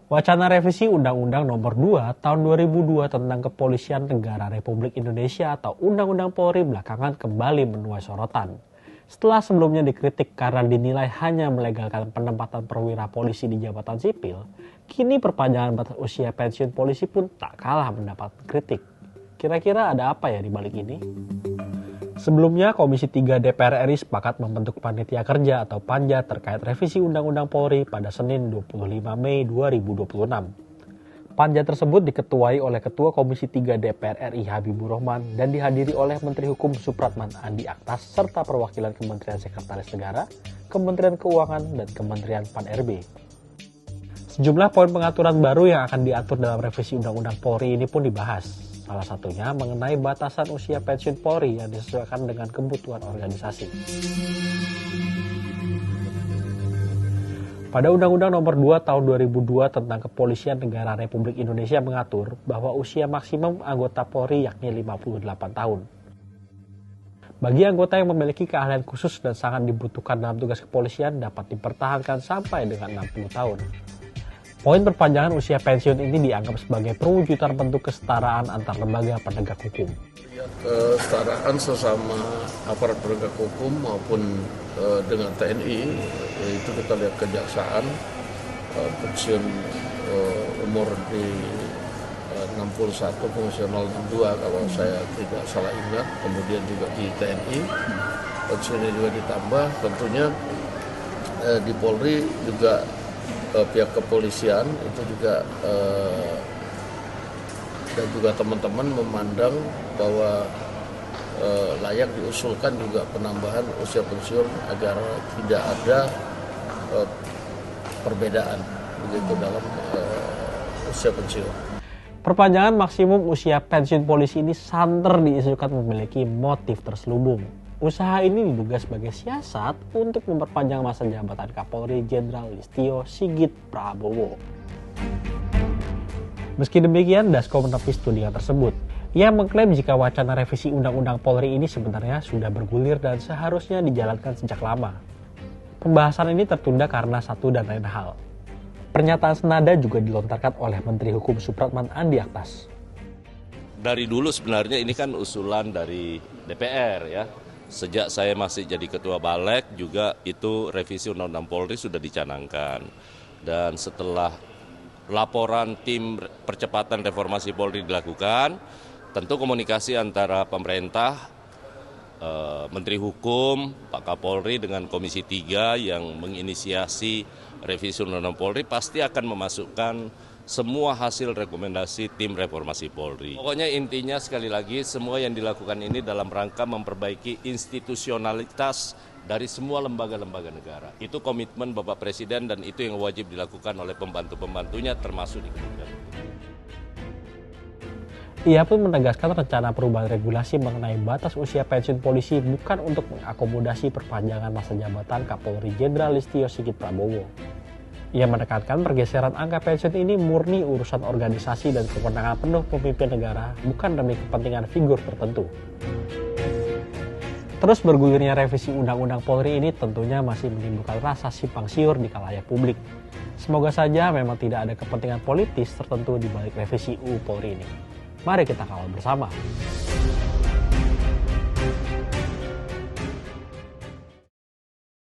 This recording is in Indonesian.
Wacana revisi Undang-Undang Nomor 2 Tahun 2002 tentang Kepolisian Negara Republik Indonesia atau Undang-Undang Polri belakangan kembali menuai sorotan. Setelah sebelumnya dikritik karena dinilai hanya melegalkan penempatan perwira polisi di jabatan sipil, kini perpanjangan batas usia pensiun polisi pun tak kalah mendapat kritik. Kira-kira ada apa ya di balik ini? Sebelumnya, Komisi 3 DPR RI sepakat membentuk Panitia Kerja atau Panja terkait revisi Undang-Undang Polri pada Senin 25 Mei 2026. Panja tersebut diketuai oleh Ketua Komisi 3 DPR RI Habibur Rahman dan dihadiri oleh Menteri Hukum Supratman Andi Aktas serta perwakilan Kementerian Sekretaris Negara, Kementerian Keuangan, dan Kementerian Pan-RB. Sejumlah poin pengaturan baru yang akan diatur dalam revisi Undang-Undang Polri ini pun dibahas. Salah satunya mengenai batasan usia pensiun Polri yang disesuaikan dengan kebutuhan organisasi. Pada Undang-Undang Nomor 2 Tahun 2002 tentang Kepolisian Negara Republik Indonesia mengatur bahwa usia maksimum anggota Polri yakni 58 tahun. Bagi anggota yang memiliki keahlian khusus dan sangat dibutuhkan dalam tugas kepolisian dapat dipertahankan sampai dengan 60 tahun. Poin perpanjangan usia pensiun ini dianggap sebagai perwujudan bentuk kesetaraan antar lembaga penegak hukum. Kesetaraan sesama aparat penegak hukum maupun dengan TNI, itu kita lihat kejaksaan pensiun umur di 61 fungsional 62 kalau saya tidak salah ingat, kemudian juga di TNI pensiunnya juga ditambah, tentunya di Polri juga pihak kepolisian itu juga dan juga teman-teman memandang bahwa layak diusulkan juga penambahan usia pensiun agar tidak ada perbedaan begitu dalam usia pensiun. Perpanjangan maksimum usia pensiun polisi ini santer diisukan memiliki motif terselubung. Usaha ini diduga sebagai siasat untuk memperpanjang masa jabatan Kapolri Jenderal Listio Sigit Prabowo. Meski demikian, Dasko menepis tudingan tersebut. Ia mengklaim jika wacana revisi Undang-Undang Polri ini sebenarnya sudah bergulir dan seharusnya dijalankan sejak lama. Pembahasan ini tertunda karena satu dan lain hal. Pernyataan senada juga dilontarkan oleh Menteri Hukum Supratman Andi Aktas. Dari dulu sebenarnya ini kan usulan dari DPR ya. Sejak saya masih jadi Ketua Balek juga itu revisi Undang-Undang Polri sudah dicanangkan. Dan setelah laporan tim percepatan reformasi Polri dilakukan, tentu komunikasi antara pemerintah, Menteri Hukum, Pak Kapolri dengan Komisi 3 yang menginisiasi revisi Undang-Undang Polri pasti akan memasukkan semua hasil rekomendasi tim reformasi Polri. Pokoknya intinya sekali lagi semua yang dilakukan ini dalam rangka memperbaiki institusionalitas dari semua lembaga-lembaga negara. Itu komitmen Bapak Presiden dan itu yang wajib dilakukan oleh pembantu-pembantunya termasuk di Kementerian. Ia pun menegaskan rencana perubahan regulasi mengenai batas usia pensiun polisi bukan untuk mengakomodasi perpanjangan masa jabatan Kapolri Jenderal Listio Sigit Prabowo. Ia menekankan pergeseran angka pensiun ini murni urusan organisasi dan kewenangan penuh pemimpin negara, bukan demi kepentingan figur tertentu. Terus bergulirnya revisi Undang-Undang Polri ini tentunya masih menimbulkan rasa simpang siur di khalayak publik. Semoga saja memang tidak ada kepentingan politis tertentu di balik revisi UU Polri ini. Mari kita kawal bersama.